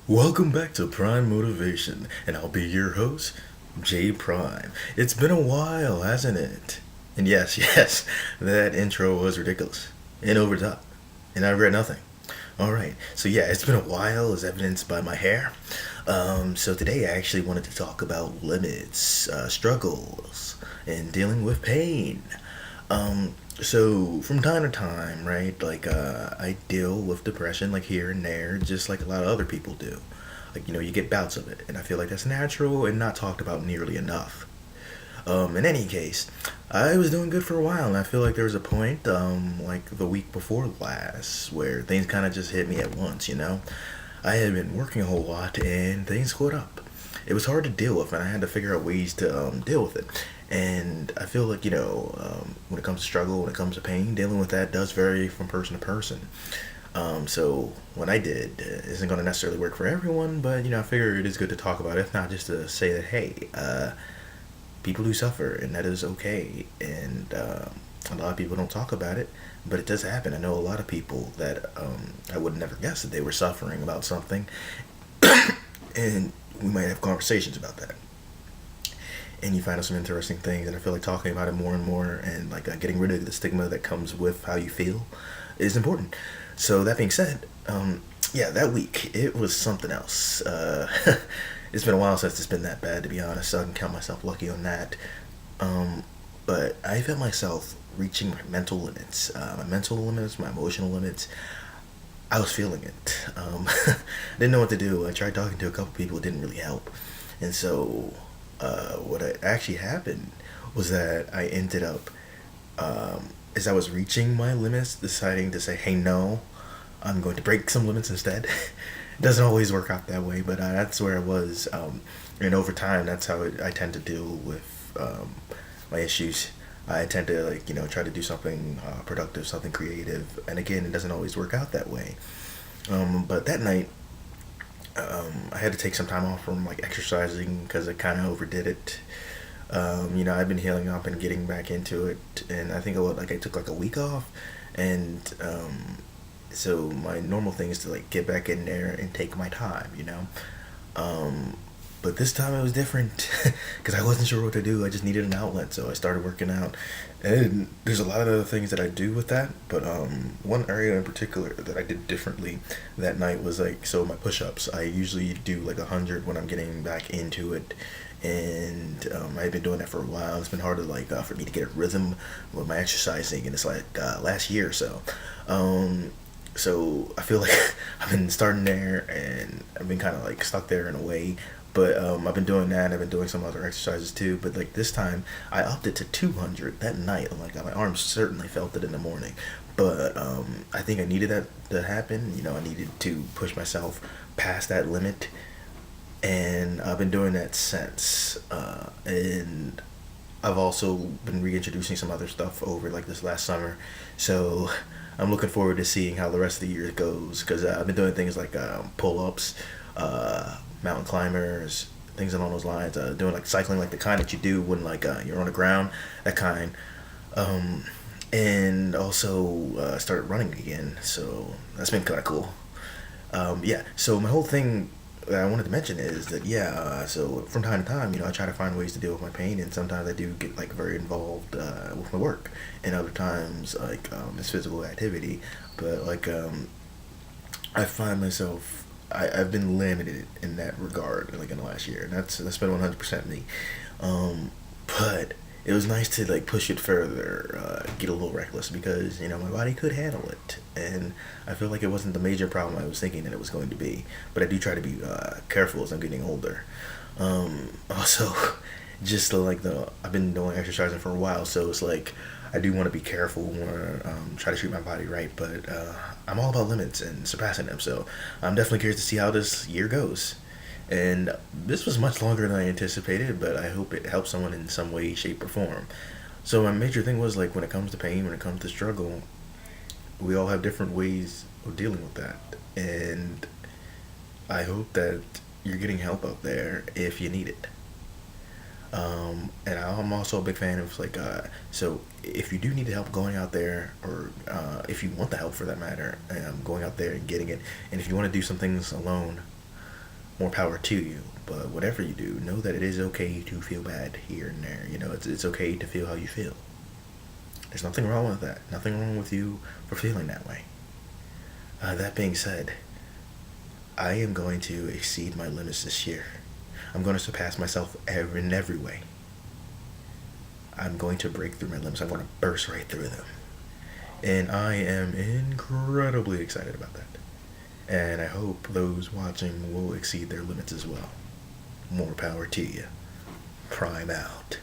Welcome back to Prime Motivation, and I'll be your host, J Prime. It's been a while, hasn't it? And yes, yes, that intro was ridiculous and over the top, and I regret nothing. All right, so yeah, it's been a while, as evidenced by my hair. So today I actually wanted to talk about limits, struggles, and dealing with pain. So from time to time, right, I deal with depression like here and there, just like a lot of other people do. You get bouts of it, and I feel like that's natural and not talked about nearly enough. In any case, I was doing good for a while, and I feel like there was a point, like the week before last, where things kind of just hit me at once. I had been working a whole lot, and things caught up. It was hard to deal with, and I had to figure out ways to deal with it. And I feel like, when it comes to struggle, when it comes to pain, dealing with that does vary from person to person. So what I did isn't going to necessarily work for everyone, but, I figure it is good to talk about it, if not just to say that, hey, people do suffer, and that is okay. And a lot of people don't talk about it, but it does happen. I know a lot of people that I would never guess that they were suffering about something, and we might have conversations about that. And you find out some interesting things, and I feel like talking about it more and more, and getting rid of the stigma that comes with how you feel is important. So that being said, yeah, that week it was something else. It's been a while since it's been that bad, to be honest. So I can count myself lucky on that. But I felt myself reaching my mental limits, my emotional limits. I was feeling it. Didn't know what to do. I tried talking to a couple people. It didn't really help. And so what actually happened was that I ended up, as I was reaching my limits, deciding to say, hey, no, I'm going to break some limits instead. It doesn't always work out that way, but that's where I was. And over time, that's how I tend to deal with my issues. I tend to try to do something productive, something creative, and again, it doesn't always work out that way. But that night, I had to take some time off from exercising because I kind of overdid it. I've been healing up and getting back into it, and I think I took a week off, and so my normal thing is to get back in there and take my time. But this time it was different because I wasn't sure what to do. I just needed an outlet, so I started working out. And there's a lot of other things that I do with that, but one area in particular that I did differently that night was so my push-ups. I usually do 100 when I'm getting back into it, and I've been doing that for a while. It's been hard to for me to get a rhythm with my exercising, and it's last year or so. So I feel like I've been starting there, and I've been kind of stuck there in a way. But I've been doing that. I've been doing some other exercises too. But this time, I opted to 200 that night. My arms certainly felt it in the morning. But I think I needed that to happen. I needed to push myself past that limit, and I've been doing that since. And I've also been reintroducing some other stuff over this last summer. So I'm looking forward to seeing how the rest of the year goes, because I've been doing things like pull-ups, mountain climbers, things along those lines. Doing cycling, the kind that you do when you're on the ground, that kind. And also started running again, so that's been kind of cool. Yeah. So my whole thing that I wanted to mention is that so from time to time, I try to find ways to deal with my pain, and sometimes I do get very involved with my work, and other times it's physical activity. But I find myself I've been limited in that regard in the last year, and that's been 100% me. But it was nice to push it further, get a little reckless, because my body could handle it, and I feel like it wasn't the major problem I was thinking that it was going to be. But I do try to be careful as I'm getting older. Also, just I've been doing exercising for a while, so it's I do want to be careful, want to try to treat my body right, but I'm all about limits and surpassing them. So I'm definitely curious to see how this year goes. And this was much longer than I anticipated, but I hope it helps someone in some way, shape, or form. So my major thing was when it comes to pain, when it comes to struggle, we all have different ways of dealing with that. And I hope that you're getting help out there if you need it. And I'm also a big fan of so if you do need help going out there, or if you want the help for that matter, going out there and getting it, and if you want to do some things alone, more power to you. But whatever you do, know that it is okay to feel bad here and there. It's okay to feel how you feel. There's nothing wrong with that. Nothing wrong with you for feeling that way. That being said, I am going to exceed my limits this year. I'm going to surpass myself in every way. I'm going to break through my limits. I'm going to burst right through them. And I am incredibly excited about that. And I hope those watching will exceed their limits as well. More power to you. Prime out.